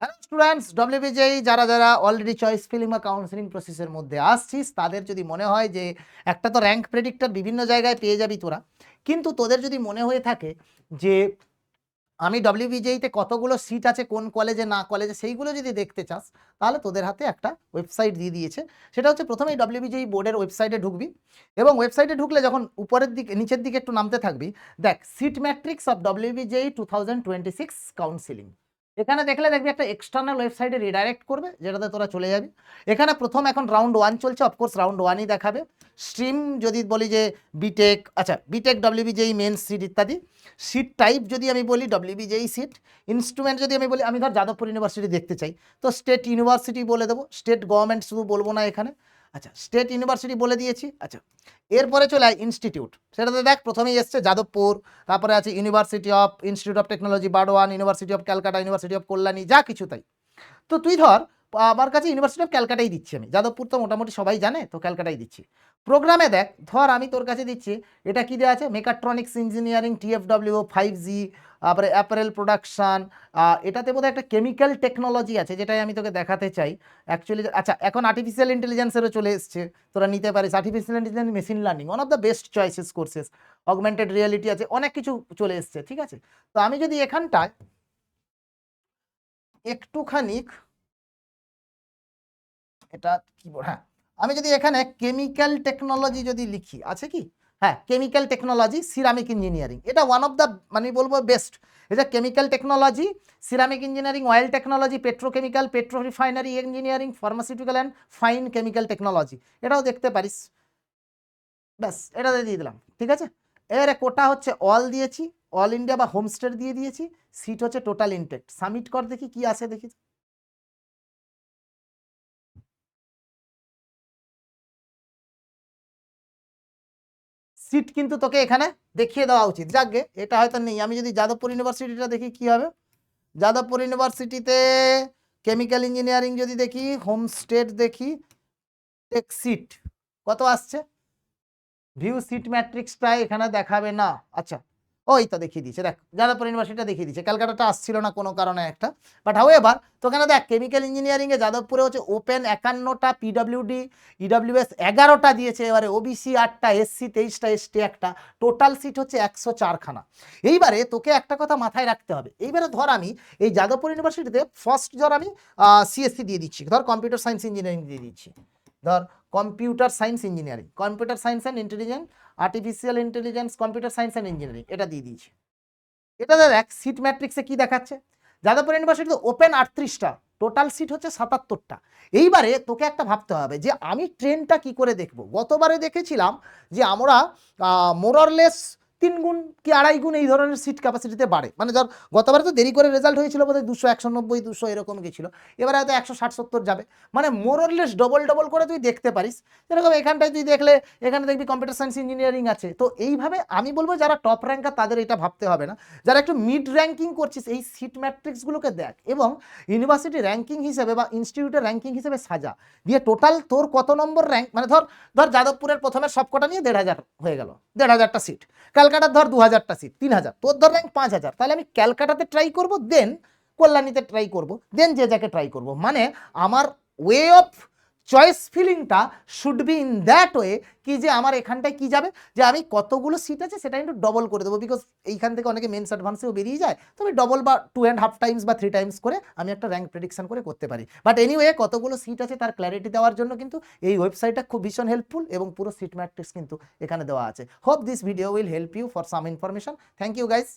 Hello students, WBJEE যারা যারা already choice filling বা কাউন্সিলিং প্রসেসের মধ্যে আসছিস, তাদের যদি মনে হয় যে একটা তো র্যাঙ্ক প্রেডিক্টর বিভিন্ন জায়গায় পেয়ে যাবি তোরা, কিন্তু তোদের যদি মনে হয়ে থাকে যে আমি ডব্লিউবিজেইতে কতগুলো সিট আছে কোন কলেজে না কলেজে সেইগুলো যদি দেখতে চাস, তাহলে তোদের হাতে একটা ওয়েবসাইট দিয়ে দিয়েছে। সেটা হচ্ছে প্রথমেই ডব্লিউবিজেই বোর্ডের ওয়েবসাইটে ঢুকবি, এবং ওয়েবসাইটে ঢুকলে যখন উপরের দিকে নিচের দিকে একটু নামতে থাকবি, দেখ seat matrix of WBJEE 2026 counselling. এখানে দেখলে দেখবি একটা এক্সটার্নাল ওয়েবসাইটে রিডাইরেক্ট করবে, যেটাতে তোরা চলে যাবি। এখানে প্রথম এখন রাউন্ড 1 চলছে, অফকোর্স রাউন্ড 1ই দেখাবে। স্ট্রিম যদি বলি যে বিটেক, আচ্ছা বিটেক ডব্লিউবিজেই মেন সিট ইত্যাদি। সিট টাইপ যদি আমি বলি ডব্লিউবিজেই সিট। ইনস্ট্রুমেন্ট যদি আমি বলি, আমি ধর যাদবপুর ইউনিভার্সিটি দেখতে চাই, তো স্টেট ইউনিভার্সিটি বলে দেবো, স্টেট গভর্নমেন্ট শুধু বলবো না এখানে। আচ্ছা স্টেট ইউনিভার্সিটি বলে দিয়েছি। আচ্ছা এরপরে চলে আয় ইনস্টিটিউট, সেটাতে দেখ প্রথমেই এসছে যাদবপুর, তারপরে আছে university of institute of technology বারোয়ান, university of Calcutta, university of Kalyani, যা কিছু তাই। তো তুই ধর আমার কাছে ইউনিভার্সিটি অফ ক্যালকাটাই দিচ্ছি আমি, যাদবপুর তো মোটামুটি সবাই জানে, তো ক্যালকাটাই দিচ্ছি। প্রোগ্রামে দেখ ধর আমি তোর কাছে দিচ্ছি, এটা কি দেওয়া আছে, মেকাট্রনিক্স ইঞ্জিনিয়ারিং TFW 5G, তারপরে অ্যাপারেল প্রোডাকশান, এটাতে বোধহয় একটা কেমিক্যাল টেকনোলজি আছে, যেটাই আমি তোকে দেখাতে চাই অ্যাকচুয়ালি। আচ্ছা এখন আর্টিফিশিয়াল ইন্টেলিজেন্সেরও চলে এসছে, তোরা নিতে পারিস artificial intelligence, machine learning, one of the best choices courses, augmented reality আছে, অনেক কিছু চলে এসছে, ঠিক আছে। তো আমি যদি এখানটায় একটুখানি এটা কি হ্যাঁ, আমি যদি এখানে কেমিক্যাল টেকনোলজি যদি লিখি, আছে কি, হ্যাঁ কেমিক্যাল টেকনোলজি সিরামিক ইঞ্জিনিয়ারিং, এটা ওয়ান অফ দ্য মানে বলবো বেস্ট। এটা chemical technology, ceramic engineering, oil technology, petrochemical, petro refinery engineering, pharmaceutical and fine chemical technology, এটাও দেখতে পারিস। ব্যাস এটাতে দিয়ে দিলাম, ঠিক আছে। এবারে কোটা হচ্ছে অল দিয়েছি, অল ইন্ডিয়া বা হোম স্টেট দিয়ে দিয়েছি, সিট হচ্ছে টোটাল ইনটেক। সাবমিট কর দেখি কি আসে, দেখি। সিট কিন্তু তোকে এখানে দেখিয়ে দেওয়া উচিত, যাকগে এটা হয়তো নেই। আমি যদি যাদবপুর ইউনিভার্সিটিটা দেখি কি হবে, যাদবপুর ইউনিভার্সিটিতে কেমিক্যাল ইঞ্জিনিয়ারিং যদি দেখি, হোম স্টেট দেখি, টেক সিট কত আসছে, ভিউ সিট ম্যাট্রিক্সটাই এখানে দেখাবে না। আচ্ছা ওই তো দেখিয়ে দিয়েছে, দেখ যাদবপুর ইউনিভার্সিটিটা দেখিয়ে দিয়েছে, ক্যালকাটাটা আসছিল না কোনো কারণে একটা। বাট হাউ এবার তো এখানে দেখ কেমিক্যাল ইঞ্জিনিয়ারিংয়ে যাদবপুরে হচ্ছে ওপেন 51টা, পিডব্লিউডি ইডব্লিউএস 11টা দিয়েছে, এবারে ওবিসি 8টা, এসসি 23টা, এসটি একটা, টোটাল সিট হচ্ছে 104খানা। এইবারে তোকে একটা কথা মাথায় রাখতে হবে, এইবারে ধর আমি এই যাদবপুর ইউনিভার্সিটিতে ফার্স্ট ধর আমি সিএসসি দিয়ে দিচ্ছি, ধর কম্পিউটার সায়েন্স ইঞ্জিনিয়ারিং দিয়ে দিচ্ছি, ধর computer science engineering, computer science and intelligence, artificial intelligence, computer science and engineering, এটা দিয়ে দিয়েছি। এটাতে দেখ সিট ম্যাট্রিক্সে কি দেখাচ্ছে, যাদবপুর ইউনিভার্সিটিতে ওপেন 38টা, টোটাল সিট হচ্ছে 77টা। এইবারে তোকে একটা ভাবতে হবে যে আমি ট্রেনটা কি করে দেখব। গতবারে দেখেছিলাম যে আমরা মোররলেস 3 গুণ কি 2.5 গুণ এই ধরনের সিট ক্যাপাসিটিতে বাড়ে, মানে ধর গতবারে তো দেরি করে রেজাল্ট হয়েছিল বোধহয় 200, 190, 200 এরকম গেছিলো, এবারে হয়তো 160-70 যাবে, মানে মোররলেস ডবল ডবল করে তুই দেখতে পারিস। যেরকম এখানটায় তুই দেখলে এখানে দেখবি কম্পিউটার সায়েন্স ইঞ্জিনিয়ারিং আছে। তো এইভাবে আমি বলবো যারা টপ র্যাঙ্কার তাদের এটা ভাবতে হবে না, যারা একটু মিড র্যাঙ্কিং করছিস এই সিট ম্যাট্রিক্সগুলোকে দেখ, এবং ইউনিভার্সিটি র্যাঙ্কিং হিসেবে বা ইনস্টিটিউটের র্যাঙ্কিং হিসেবে সাজা, দিয়ে টোটাল তোর কত নম্বর র্যাঙ্ক, মানে ধর ধর যাদবপুরের প্রথমের সবকটা নিয়ে 1,500 হয়ে গেল, 1,500টা সিট, ক্যালকাটার ধর 2,000টা সিট, 3,000, তোর ধর র্যাঙ্ক 5,000, তাহলে আমি ক্যালকাটাতে ট্রাই করব, দেন কল্যাণীতে ট্রাই করব, দেন যে যাকে ট্রাই করব, মানে আমার ওয়ে অফ চয়েস ফিলিংটা should be in that way, কি যে আমার এখানটায় কি যাবে, যে আমি কতগুলো সিট আছে সেটা একটু ডবল করে দেবো, বিকজ এইখান থেকে অনেকে মেন্স অ্যাডভান্সেও বেরিয়ে যায়, তো আমি ডবল বা 2.5 টাইমস বা 3 টাইমস করে আমি একটা র্যাঙ্ক প্রেডিকশন করে করতে পারি। বাট এনিওয়ে কতগুলো সিট আছে তার ক্ল্যারিটি দেওয়ার জন্য কিন্তু এই ওয়েবসাইটটা খুব ভীষণ হেল্পফুল, এবং পুরো সিট ম্যাট্রিক্স কিন্তু এখানে দেওয়া আছে। Hope this video will help you for some information. Thank you guys.